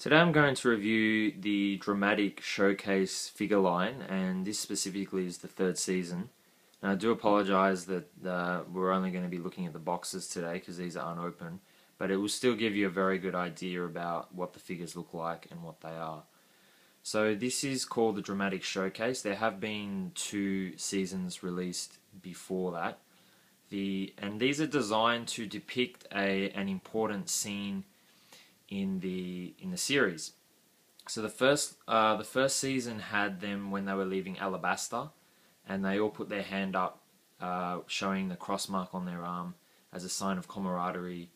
Today I'm going to review the Dramatic Showcase figure line, and this specifically is the third season. And I do apologise that we're only going to be looking at the boxes today because these are unopened, but it will still give you a very good idea about what the figures look like and what they are. So this is called the Dramatic Showcase. There have been 2 seasons released before that. And these are designed to depict an important scene in the series. So the first season had them when they were leaving Alabasta, and they all put their hand up, showing the cross mark on their arm as a sign of camaraderie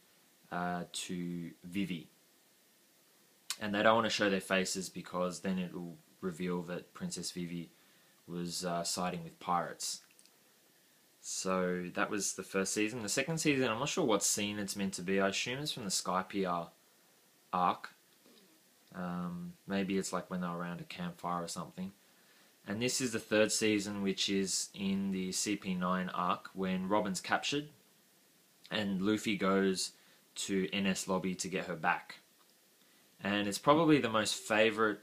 to Vivi. And they don't want to show their faces because then it will reveal that Princess Vivi was siding with pirates. So that was the first season. The second season, I'm not sure what scene it's meant to be. I assume it's from the Skypiea arc. Maybe it's like when they're around a campfire or something. And this is the third season, which is in the CP9 arc when Robin's captured and Luffy goes to NS Lobby to get her back. And it's probably my favourite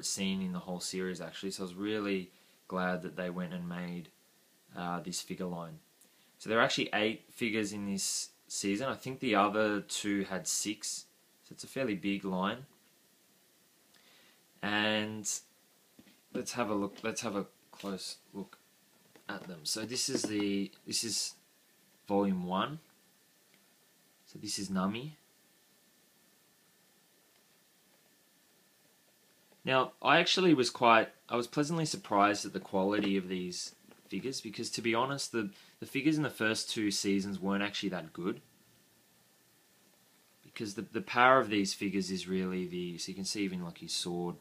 scene in the whole series, actually. So I was really glad that they went and made this figure line. So there are actually 8 figures in this season. I think the other 2 had 6, so it's a fairly big line. And let's have a look. Let's have a close look at them. So this is volume 1. So this is Nami. Now I was pleasantly surprised at the quality of these figures, because to be honest, the figures in the first 2 seasons weren't actually that good. Because the power of these figures is really so you can see even like his sword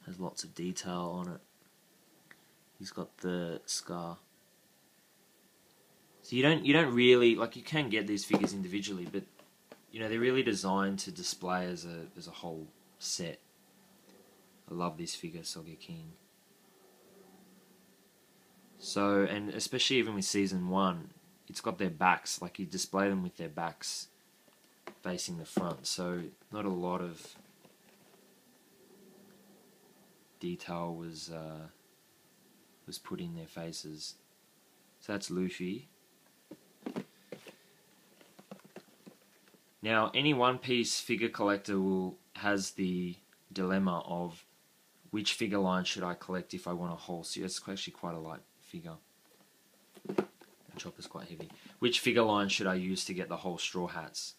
has lots of detail on it. He's got the scar. So you don't really, like, you can get these figures individually, but you know, they're really designed to display as a whole set. I love this figure, Sogeking. So, and especially even with season 1, it's got their backs, like you display them with their backs facing the front, so not a lot of detail was put in their faces. So that's Luffy. Now, any One Piece figure collector has the dilemma of which figure line should I collect if I want a whole series. It's actually quite a light figure. The chopper's quite heavy. Which figure line should I use to get the whole Straw Hats?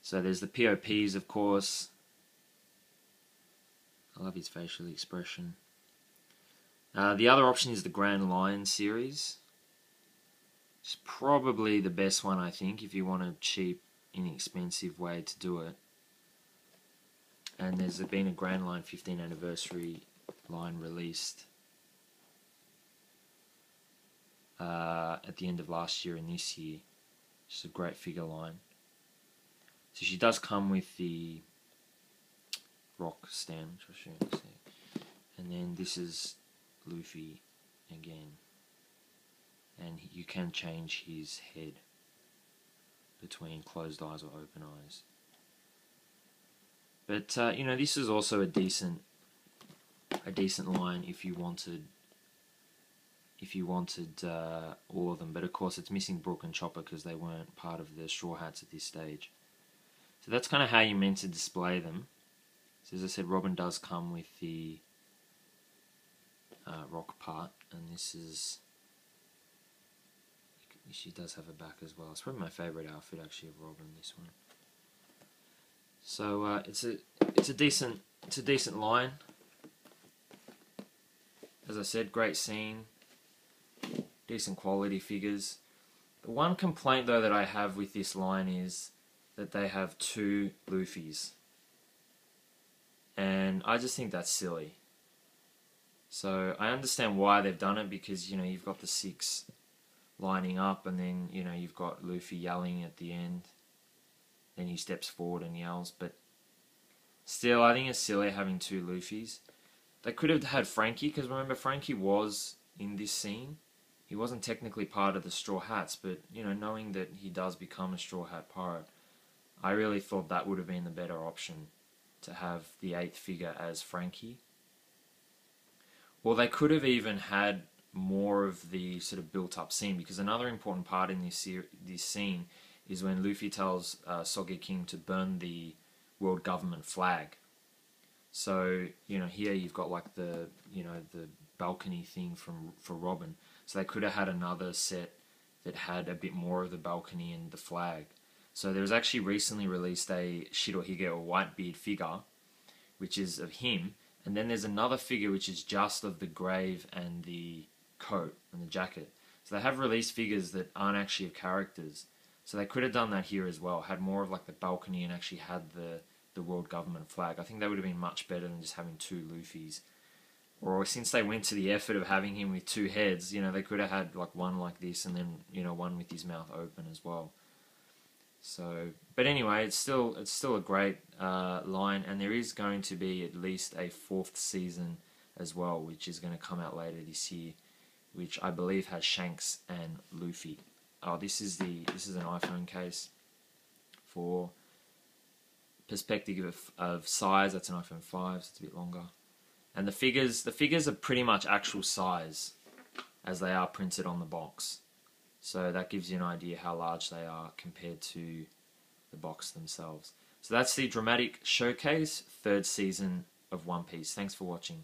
So there's the POPs, of course. I love his facial expression. The other option is the Grand Line series. It's probably the best one, I think, if you want a cheap, inexpensive way to do it. And there's been a Grand Line 15th anniversary line released at the end of last year and this year. It's a great figure line. So she does come with the rock stand, which I'll show you in a sec. And then this is Luffy again. And you can change his head between closed eyes or open eyes. But you know, this is also a decent line if you wanted all of them. But of course, it's missing Brook and Chopper because they weren't part of the Straw Hats at this stage. So that's kind of how you're meant to display them. So as I said, Robin does come with the rock part, and she does have a back as well. It's probably my favourite outfit actually of Robin, this one. So it's a decent line. As I said, great scene, decent quality figures. The one complaint though that I have with this line is that they have 2 Luffys, and I just think that's silly. So I understand why they've done it, because you know, you've got the 6 lining up, and then you know, you've got Luffy yelling at the end. Then he steps forward and yells, but still, I think it's silly having 2 Luffys. They could have had Frankie, because remember, Frankie was in this scene. He wasn't technically part of the Straw Hats, but you know, knowing that he does become a Straw Hat pirate, I really thought that would have been the better option, to have the 8th figure as Frankie. Or they could have even had more of the sort of built-up scene, because another important part in this scene is when Luffy tells Sogeking to burn the world government flag. So, you know, here you've got like the, you know, the balcony thing for Robin. So they could have had another set that had a bit more of the balcony and the flag. So there was actually recently released a Shirohige or Whitebeard figure, which is of him, and then there's another figure which is just of the grave and the coat and the jacket. So they have released figures that aren't actually of characters. So they could have done that here as well, had more of like the balcony and actually had the world government flag. I think that would have been much better than just having 2 Luffys. Or since they went to the effort of having him with 2 heads, you know, they could have had like one like this and then, you know, one with his mouth open as well. So, but anyway, it's still a great line, and there is going to be at least a 4th season as well, which is going to come out later this year, which I believe has Shanks and Luffy. Oh, this is an iPhone case. For perspective of size, that's an iPhone 5, so it's a bit longer. And the figures are pretty much actual size as they are printed on the box. So that gives you an idea how large they are compared to the box themselves. So that's the dramatic showcase 3rd season of One Piece. Thanks for watching.